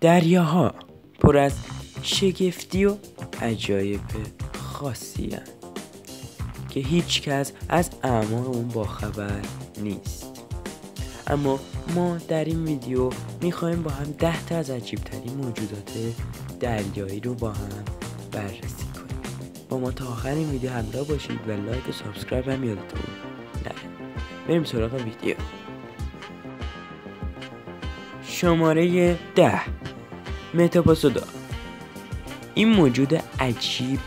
دریاها پر از شگفتی و عجایب خاصی هستند که هیچ کس از اعماق اون باخبر نیست. اما ما در این ویدیو میخوایم با هم 10 تا از عجیبترین موجودات دریایی رو با هم بررسی کنیم. با ما تا آخر این ویدیو همراه باشید و لایک و سابسکرایب هم یادتون نره. بریم سراغ ویدیو. شماره 10 متاپاسودا. این موجود عجیب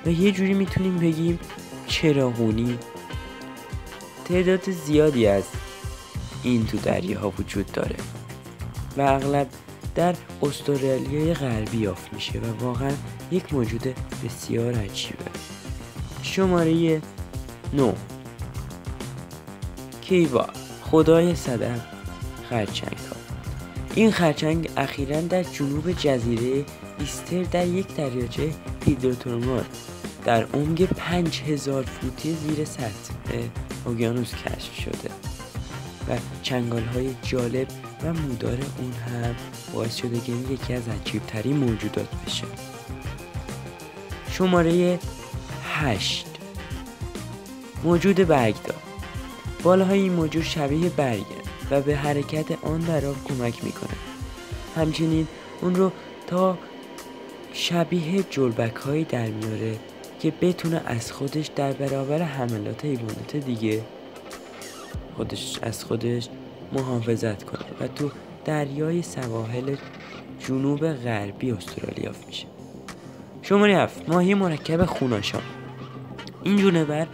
و یه جوری میتونیم بگیم چراغونی، تعداد زیادی از این تو دریاها وجود داره و اغلب در استرالیای غربی یافت میشه و واقعا یک موجود بسیار عجیبه. شماره 9 کیوا، خدای صدف خرچنگ ها. این خرچنگ اخیراً در جنوب جزیره ایستر در یک دریاچه هیدروترمال در عمق 5000 فوتی زیر سطح اقیانوس کشف شده و چنگال‌های جالب و مدار اون هم باعث شده که این یکی از عجیب‌ترین موجودات بشه. شماره 8 موجود برگدار. بالهای این موجود شبیه برگه و به حرکت آن در آب کمک میکنه. همچنین اون رو تا شبیه جلبک‌هایی در میاره که بتونه از خودش در برابر حملات حیوانات دیگه از خودش محافظت کنه و تو دریای سواحل جنوب غربی استرالیا یافت میشه. شماره 7 ماهی مرکب خوناشان. این جونور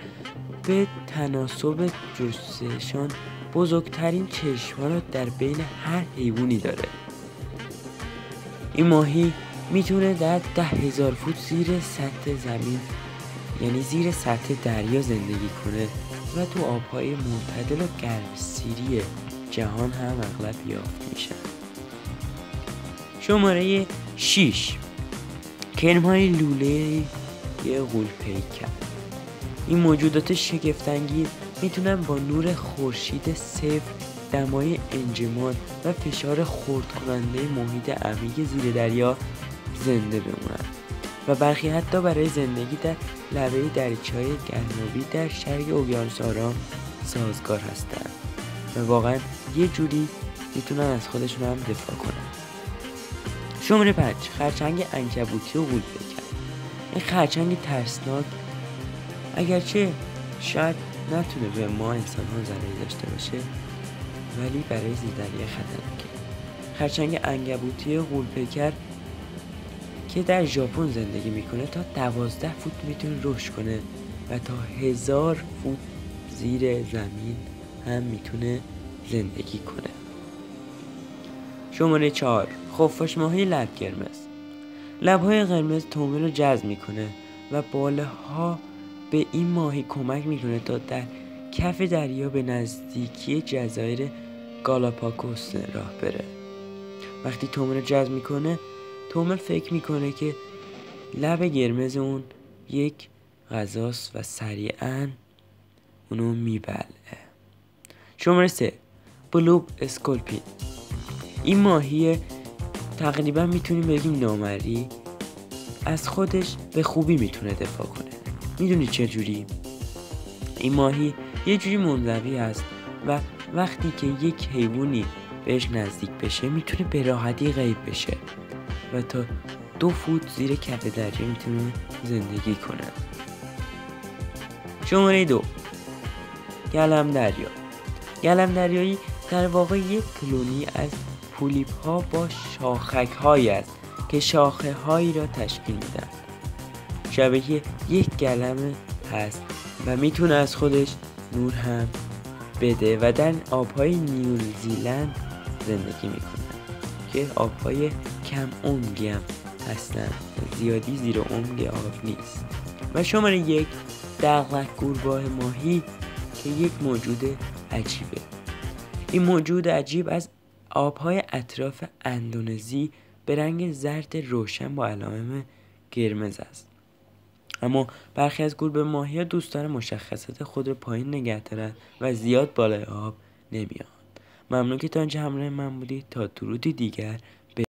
به تناسب جثه‌شان بزرگترین چشم‌ها را در بین هر حیوانی داره. این ماهی میتونه در 10,000 فوت زیر سطح زمین، یعنی زیر سطح دریا زندگی کنه و تو آبهای معتدل و گرمسیری جهان هم اغلب یافت میشن. شماره 6 کرم‌های لوله غول‌پیکر. این موجودات شگفت‌انگیز میتونن با نور خورشید صفر، دمای انجماد و فشار خرد کننده محیط عمیق زیر دریا زنده بمونن و برخی حتی برای زندگی در لبه دریاچه‌های گرمابی در شرق اقیانوس آرام سازگار هستند و واقعا یه جوری میتونن از خودشون هم دفاع کنن. شماره 5 خرچنگ عنکبوتی و غول‌پیکر. این خرچنگ ترسناک اگرچه شاید نتونه به ما انسان‌ها ضرری داشته باشه ولی برای زیردریای خطرناکه. خرچنگ عنکبوتی غول‌پیکر که در ژاپن زندگی میکنه تا 12 فوت میتونه رشد کنه و تا 1000 فوت زیر زمین هم میتونه زندگی کنه. شماره 4 خفاش ماهی لب قرمز. لب‌های قرمز تومه رو جذب میکنه و بالها به این ماهی کمک میکنه تا در کف دریا به نزدیکی جزایر گالاپاگوس راه بره. وقتی تومه رو جذب میکنه، تومه فکر میکنه که لب قرمز اون یک غذاست و سریعاً اونو میبلعه. شماره 3 بلوب اسکولپین. این ماهی تقریبا میتونیم بگیم نامری، از خودش به خوبی میتونه دفاع کنه. میدونی چه جوری؟ این ماهی یه جوری منزوی است و وقتی که یک حیوانی بهش نزدیک بشه میتونه به راحتی غیب بشه و تا 2 فوت زیر کف دریا میتونه زندگی کنه. شماره 2 گلمدریا. گلمدریایی در واقع یک کلونی از پولیپ ها با شاخک هایی است که شاخه هایی را تشکیل میدن. شبیه یک گلم هست و میتونه از خودش نور هم بده و در آبهای نیوزیلند زندگی میکنه که آبهای کم عمقی هم هستن، زیادی زیر عمق آب نیست. و شماره 1 دغدغه گورباه ماهی که یک موجود عجیبه. این موجود عجیب از آبهای اطراف اندونزی به رنگ زرد روشن با علائم قرمز است. اما برخی از گوربه ماهی‌ها دوست دارن مشخصات خود رو پایین نگه دارن و زیاد بالای آب نمیان. ممنون که تا اینجا همراه من بودید. تا درودی دیگر